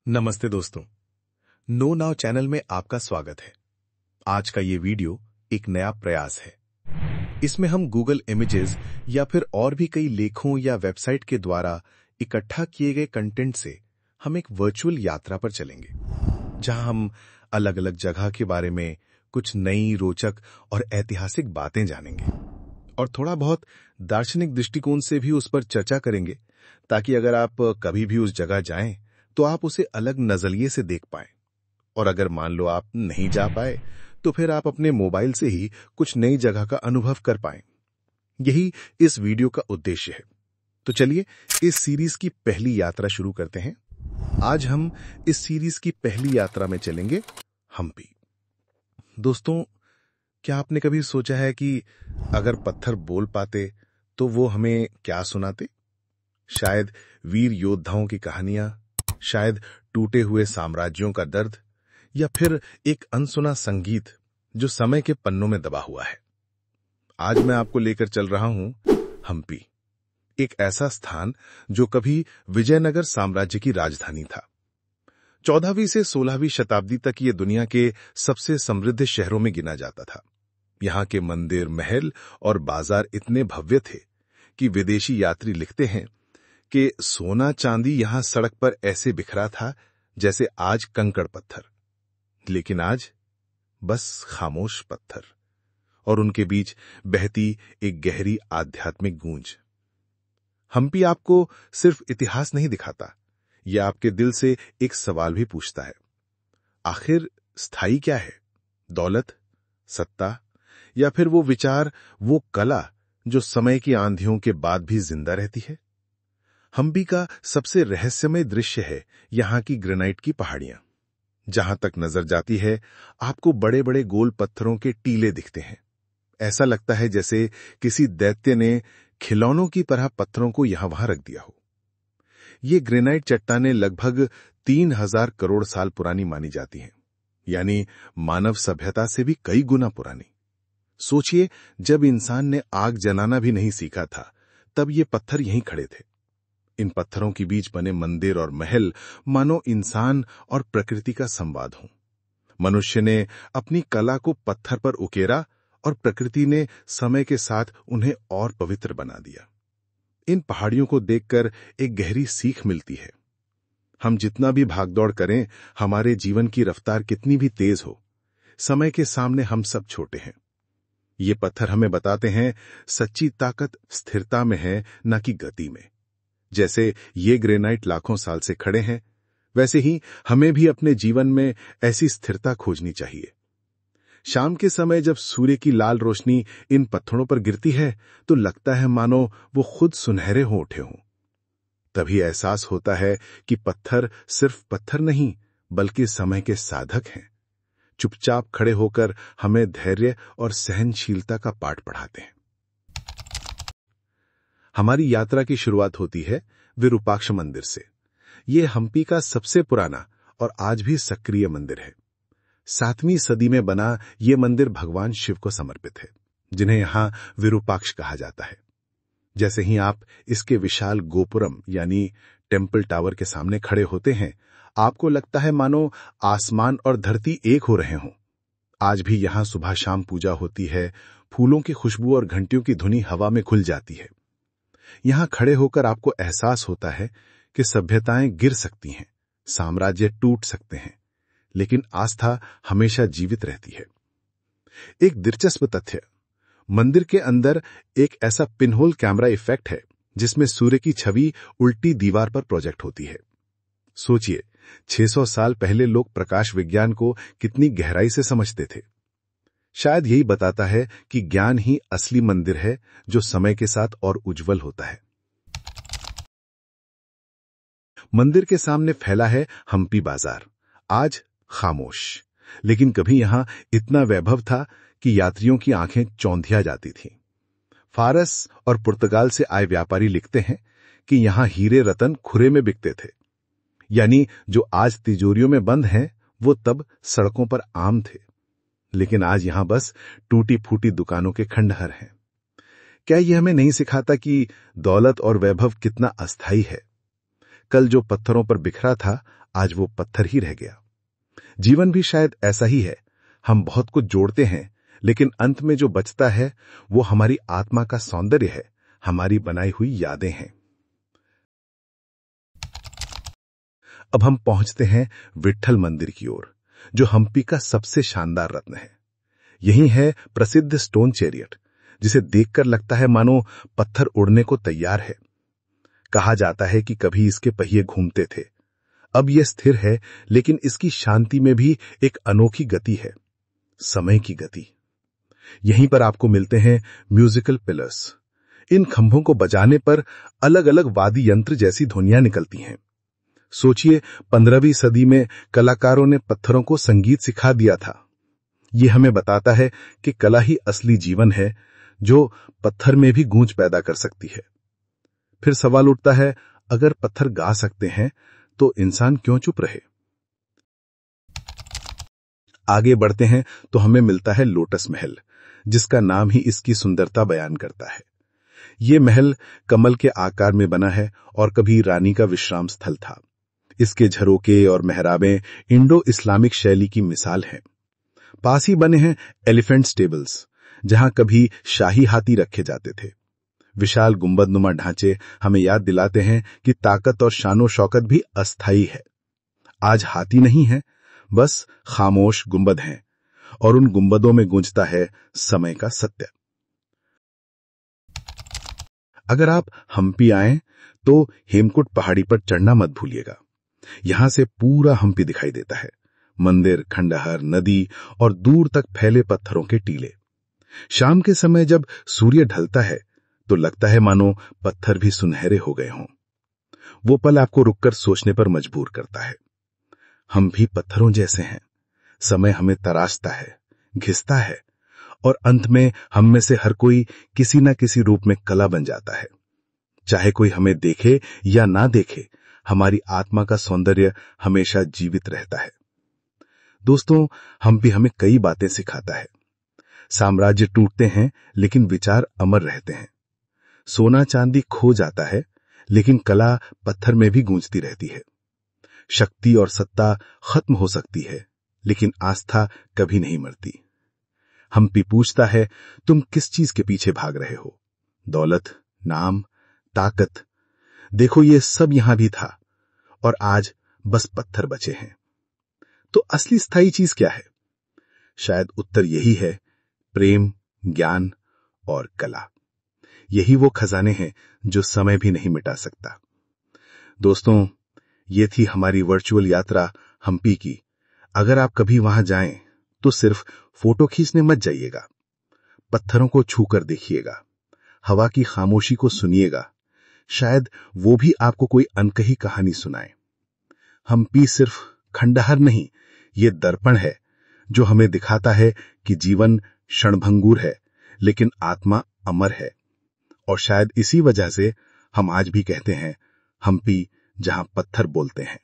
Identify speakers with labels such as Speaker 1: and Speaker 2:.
Speaker 1: नमस्ते दोस्तों। No now channel में आपका स्वागत है। आज का ये वीडियो एक नया प्रयास है। इसमें हम गूगल इमेजेस या फिर और भी कई लेखों या वेबसाइट के द्वारा इकट्ठा किए गए कंटेंट से हम एक वर्चुअल यात्रा पर चलेंगे, जहां हम अलग अलग जगह के बारे में कुछ नई, रोचक और ऐतिहासिक बातें जानेंगे और थोड़ा बहुत दार्शनिक दृष्टिकोण से भी उस पर चर्चा करेंगे, ताकि अगर आप कभी भी उस जगह जाएं तो आप उसे अलग नजरिए से देख पाएं। और अगर मान लो आप नहीं जा पाए तो फिर आप अपने मोबाइल से ही कुछ नई जगह का अनुभव कर पाएं। यही इस वीडियो का उद्देश्य है। तो चलिए इस सीरीज की पहली यात्रा शुरू करते हैं। आज हम इस सीरीज की पहली यात्रा में चलेंगे हम्पी। दोस्तों, क्या आपने कभी सोचा है कि अगर पत्थर बोल पाते तो वो हमें क्या सुनाते? शायद वीर योद्धाओं की कहानियां, शायद टूटे हुए साम्राज्यों का दर्द, या फिर एक अनसुना संगीत जो समय के पन्नों में दबा हुआ है। आज मैं आपको लेकर चल रहा हूं हम्पी, एक ऐसा स्थान जो कभी विजयनगर साम्राज्य की राजधानी था। 14वीं से 16वीं शताब्दी तक ये दुनिया के सबसे समृद्ध शहरों में गिना जाता था। यहाँ के मंदिर, महल और बाजार इतने भव्य थे कि विदेशी यात्री लिखते हैं कि सोना चांदी यहां सड़क पर ऐसे बिखरा था जैसे आज कंकड़ पत्थर। लेकिन आज बस खामोश पत्थर और उनके बीच बहती एक गहरी आध्यात्मिक गूंज। हम्पी आपको सिर्फ इतिहास नहीं दिखाता, यह आपके दिल से एक सवाल भी पूछता है। आखिर स्थायी क्या है? दौलत, सत्ता, या फिर वो विचार, वो कला जो समय की आंधियों के बाद भी जिंदा रहती है? हम्पी का सबसे रहस्यमय दृश्य है यहां की ग्रेनाइट की पहाड़ियां। जहां तक नजर जाती है आपको बड़े बड़े गोल पत्थरों के टीले दिखते हैं। ऐसा लगता है जैसे किसी दैत्य ने खिलौनों की तरह पत्थरों को यहां वहां रख दिया हो। ये ग्रेनाइट चट्टानें लगभग 3000 करोड़ साल पुरानी मानी जाती हैं, यानी मानव सभ्यता से भी कई गुना पुरानी। सोचिए, जब इंसान ने आग जलाना भी नहीं सीखा था, तब ये पत्थर यहीं खड़े थे। इन पत्थरों के बीच बने मंदिर और महल मानो इंसान और प्रकृति का संवाद हो। मनुष्य ने अपनी कला को पत्थर पर उकेरा और प्रकृति ने समय के साथ उन्हें और पवित्र बना दिया। इन पहाड़ियों को देखकर एक गहरी सीख मिलती है। हम जितना भी भागदौड़ करें, हमारे जीवन की रफ्तार कितनी भी तेज हो, समय के सामने हम सब छोटे हैं। ये पत्थर हमें बताते हैं सच्ची ताकत स्थिरता में है, न कि गति में। जैसे ये ग्रेनाइट लाखों साल से खड़े हैं, वैसे ही हमें भी अपने जीवन में ऐसी स्थिरता खोजनी चाहिए। शाम के समय जब सूर्य की लाल रोशनी इन पत्थरों पर गिरती है तो लगता है मानो वो खुद सुनहरे हो उठे हों। तभी एहसास होता है कि पत्थर सिर्फ पत्थर नहीं, बल्कि समय के साधक हैं। चुपचाप खड़े होकर हमें धैर्य और सहनशीलता का पाठ पढ़ाते हैं। हमारी यात्रा की शुरुआत होती है विरूपाक्ष मंदिर से। यह हम्पी का सबसे पुराना और आज भी सक्रिय मंदिर है। 7वीं सदी में बना यह मंदिर भगवान शिव को समर्पित है, जिन्हें यहां विरूपाक्ष कहा जाता है। जैसे ही आप इसके विशाल गोपुरम यानी टेम्पल टावर के सामने खड़े होते हैं, आपको लगता है मानो आसमान और धरती एक हो रहे हों। आज भी यहां सुबह शाम पूजा होती है। फूलों की खुशबू और घंटियों की धुनी हवा में खुल जाती है। यहां खड़े होकर आपको एहसास होता है कि सभ्यताएं गिर सकती हैं, साम्राज्य टूट सकते हैं, लेकिन आस्था हमेशा जीवित रहती है। एक दिलचस्प तथ्य, मंदिर के अंदर एक ऐसा पिनहोल कैमरा इफेक्ट है जिसमें सूर्य की छवि उल्टी दीवार पर प्रोजेक्ट होती है। सोचिए, 600 साल पहले लोग प्रकाश विज्ञान को कितनी गहराई से समझते थे। शायद यही बताता है कि ज्ञान ही असली मंदिर है, जो समय के साथ और उज्जवल होता है। मंदिर के सामने फैला है हम्पी बाजार, आज खामोश, लेकिन कभी यहां इतना वैभव था कि यात्रियों की आंखें चौंधिया जाती थीं। फारस और पुर्तगाल से आए व्यापारी लिखते हैं कि यहां हीरे रतन खुरे में बिकते थे, यानी जो आज तिजोरियों में बंद हैं, वो तब सड़कों पर आम थे। लेकिन आज यहां बस टूटी फूटी दुकानों के खंडहर हैं। क्या यह हमें नहीं सिखाता कि दौलत और वैभव कितना अस्थायी है? कल जो पत्थरों पर बिखरा था, आज वो पत्थर ही रह गया। जीवन भी शायद ऐसा ही है। हम बहुत कुछ जोड़ते हैं, लेकिन अंत में जो बचता है वो हमारी आत्मा का सौंदर्य है, हमारी बनाई हुई यादें हैं। अब हम पहुंचते हैं विट्ठल मंदिर की ओर, जो हम्पी का सबसे शानदार रत्न है। यही है प्रसिद्ध स्टोन चैरियट, जिसे देखकर लगता है मानो पत्थर उड़ने को तैयार है। कहा जाता है कि कभी इसके पहिए घूमते थे। अब यह स्थिर है, लेकिन इसकी शांति में भी एक अनोखी गति है, समय की गति। यहीं पर आपको मिलते हैं म्यूजिकल पिलर्स। इन खंभों को बजाने पर अलग अलग वाद्य यंत्र जैसी ध्वनियां निकलती हैं। सोचिए, 15वीं सदी में कलाकारों ने पत्थरों को संगीत सिखा दिया था। यह हमें बताता है कि कला ही असली जीवन है, जो पत्थर में भी गूंज पैदा कर सकती है। फिर सवाल उठता है, अगर पत्थर गा सकते हैं तो इंसान क्यों चुप रहे? आगे बढ़ते हैं तो हमें मिलता है लोटस महल, जिसका नाम ही इसकी सुंदरता बयान करता है। यह महल कमल के आकार में बना है और कभी रानी का विश्राम स्थल था। इसके झरोके और मेहराबें इंडो इस्लामिक शैली की मिसाल हैं। पास ही बने हैं एलिफेंट स्टेबल्स, जहां कभी शाही हाथी रखे जाते थे। विशाल गुंबदनुमा ढांचे हमें याद दिलाते हैं कि ताकत और शानो शौकत भी अस्थायी है। आज हाथी नहीं है, बस खामोश गुंबद हैं, और उन गुंबदों में गूंजता है समय का सत्य। अगर आप हम्पी आएं तो हेमकुट पहाड़ी पर चढ़ना मत भूलिएगा। यहां से पूरा हम्पी दिखाई देता है, मंदिर, खंडहर, नदी और दूर तक फैले पत्थरों के टीले। शाम के समय जब सूर्य ढलता है तो लगता है मानो पत्थर भी सुनहरे हो गए हों। वो पल आपको रुककर सोचने पर मजबूर करता है। हम भी पत्थरों जैसे हैं। समय हमें तराशता है, घिसता है, और अंत में हम में से हर कोई किसी न किसी रूप में कला बन जाता है। चाहे कोई हमें देखे या ना देखे, हमारी आत्मा का सौंदर्य हमेशा जीवित रहता है। दोस्तों, हम्पी हमें कई बातें सिखाता है। साम्राज्य टूटते हैं, लेकिन विचार अमर रहते हैं। सोना चांदी खो जाता है, लेकिन कला पत्थर में भी गूंजती रहती है। शक्ति और सत्ता खत्म हो सकती है, लेकिन आस्था कभी नहीं मरती। हम्पी पूछता है, तुम किस चीज के पीछे भाग रहे हो? दौलत, नाम, ताकत? देखो, ये सब यहां भी था, और आज बस पत्थर बचे हैं। तो असली स्थायी चीज क्या है? शायद उत्तर यही है, प्रेम, ज्ञान और कला। यही वो खजाने हैं जो समय भी नहीं मिटा सकता। दोस्तों, ये थी हमारी वर्चुअल यात्रा हम्पी की। अगर आप कभी वहां जाएं तो सिर्फ फोटो खींचने मत जाइएगा। पत्थरों को छूकर देखिएगा, हवा की खामोशी को सुनिएगा। शायद वो भी आपको कोई अनकही कहानी सुनाए। हम्पी सिर्फ खंडहर नहीं, ये दर्पण है जो हमें दिखाता है कि जीवन क्षणभंगुर है, लेकिन आत्मा अमर है। और शायद इसी वजह से हम आज भी कहते हैं, हम्पी जहां पत्थर बोलते हैं।